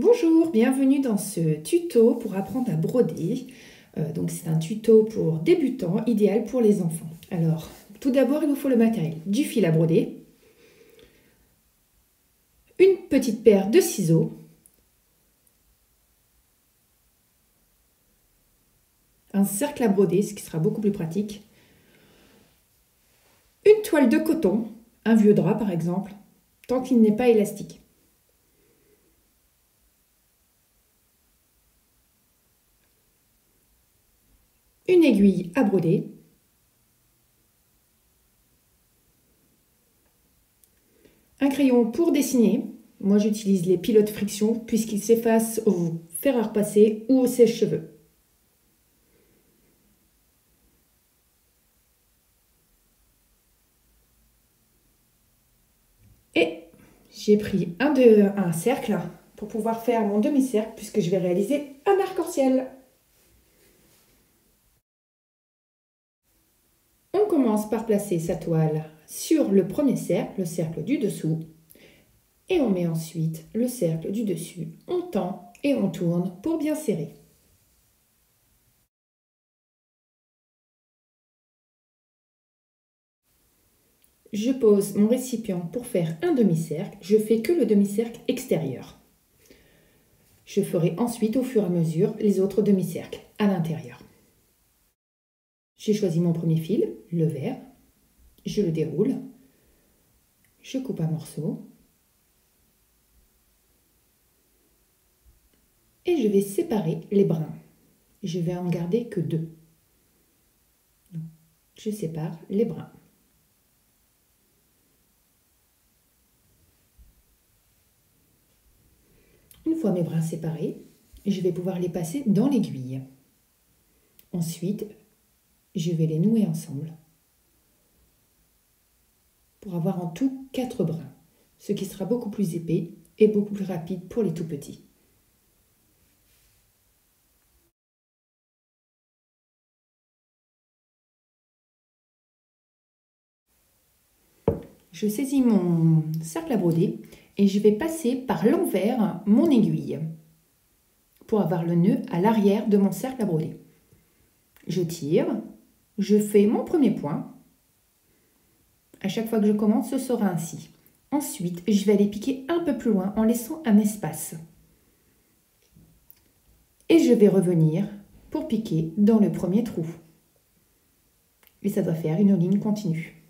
Bonjour, bienvenue dans ce tuto pour apprendre à broder. Donc c'est un tuto pour débutants, idéal pour les enfants. Alors, tout d'abord, il nous faut le matériel. Du fil à broder, une petite paire de ciseaux, un cercle à broder, ce qui sera beaucoup plus pratique, une toile de coton, un vieux drap par exemple, tant qu'il n'est pas élastique. Une aiguille à broder, un crayon pour dessiner. Moi j'utilise les pilotes friction puisqu'ils s'effacent au fer à repasser ou au sèche-cheveux. Et j'ai pris un cercle pour pouvoir faire mon demi-cercle puisque je vais réaliser un arc-en-ciel. On commence par placer sa toile sur le premier cercle, le cercle du dessous, et on met ensuite le cercle du dessus. On tend et on tourne pour bien serrer. Je pose mon récipient pour faire un demi-cercle. Je fais que le demi-cercle extérieur. Je ferai ensuite au fur et à mesure les autres demi-cercles à l'intérieur. J'ai choisi mon premier fil, le vert. Je le déroule. Je coupe un morceau. Et je vais séparer les brins. Je vais en garder que 2. Je sépare les brins. Une fois mes brins séparés, je vais pouvoir les passer dans l'aiguille. Ensuite, je vais les nouer ensemble pour avoir en tout 4 brins, ce qui sera beaucoup plus épais et beaucoup plus rapide pour les tout petits. Je saisis mon cercle à broder et je vais passer par l'envers mon aiguille pour avoir le nœud à l'arrière de mon cercle à broder. Je tire, je fais mon premier point. À chaque fois que je commence, ce sera ainsi. Ensuite, je vais aller piquer un peu plus loin en laissant un espace. Et je vais revenir pour piquer dans le premier trou. Et ça doit faire une ligne continue.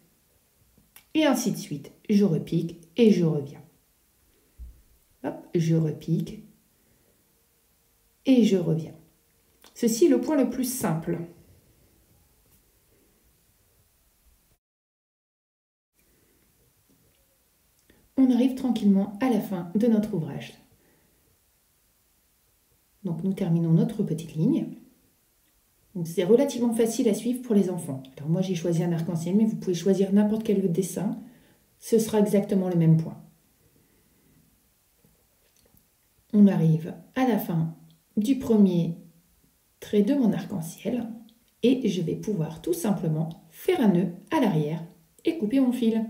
Et ainsi de suite. Je repique et je reviens. Hop, je repique et je reviens. Ceci est le point le plus simple. On arrive tranquillement à la fin de notre ouvrage. Donc nous terminons notre petite ligne. C'est relativement facile à suivre pour les enfants. Alors moi j'ai choisi un arc-en-ciel, mais vous pouvez choisir n'importe quel dessin. Ce sera exactement le même point. On arrive à la fin du premier trait de mon arc-en-ciel et je vais pouvoir tout simplement faire un nœud à l'arrière et couper mon fil.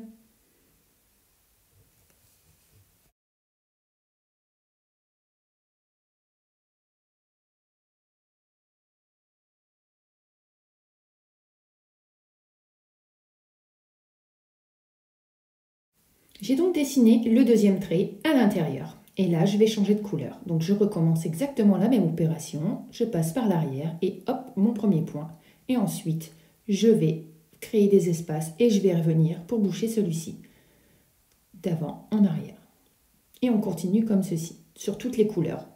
J'ai donc dessiné le deuxième trait à l'intérieur. Et là, je vais changer de couleur. Donc, je recommence exactement la même opération. Je passe par l'arrière et hop, mon premier point. Et ensuite, je vais créer des espaces et je vais revenir pour boucher celui-ci. D'avant en arrière. Et on continue comme ceci, sur toutes les couleurs.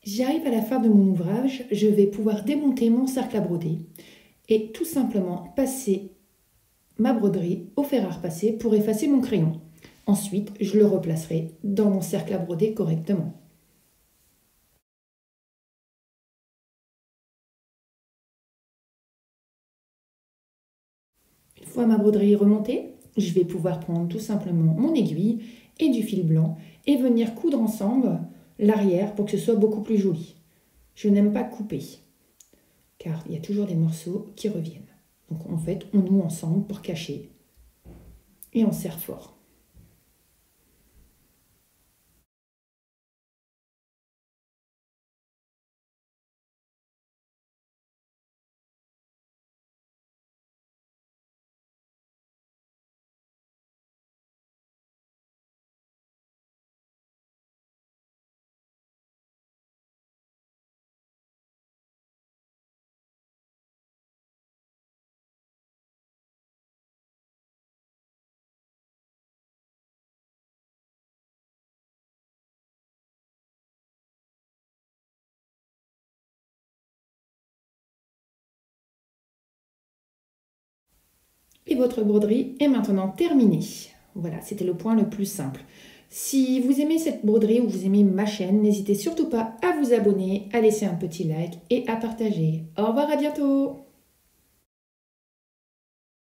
J'arrive à la fin de mon ouvrage, je vais pouvoir démonter mon cercle à broder et tout simplement passer ma broderie au fer à repasser pour effacer mon crayon. Ensuite, je le replacerai dans mon cercle à broder correctement. Une fois ma broderie remontée, je vais pouvoir prendre tout simplement mon aiguille et du fil blanc et venir coudre ensemble l'arrière pour que ce soit beaucoup plus joli. Je n'aime pas couper, car il y a toujours des morceaux qui reviennent. Donc en fait, on noue ensemble pour cacher et on serre fort. Et votre broderie est maintenant terminée. Voilà, c'était le point le plus simple. Si vous aimez cette broderie ou vous aimez ma chaîne, n'hésitez surtout pas à vous abonner, à laisser un petit like et à partager. Au revoir, à bientôt!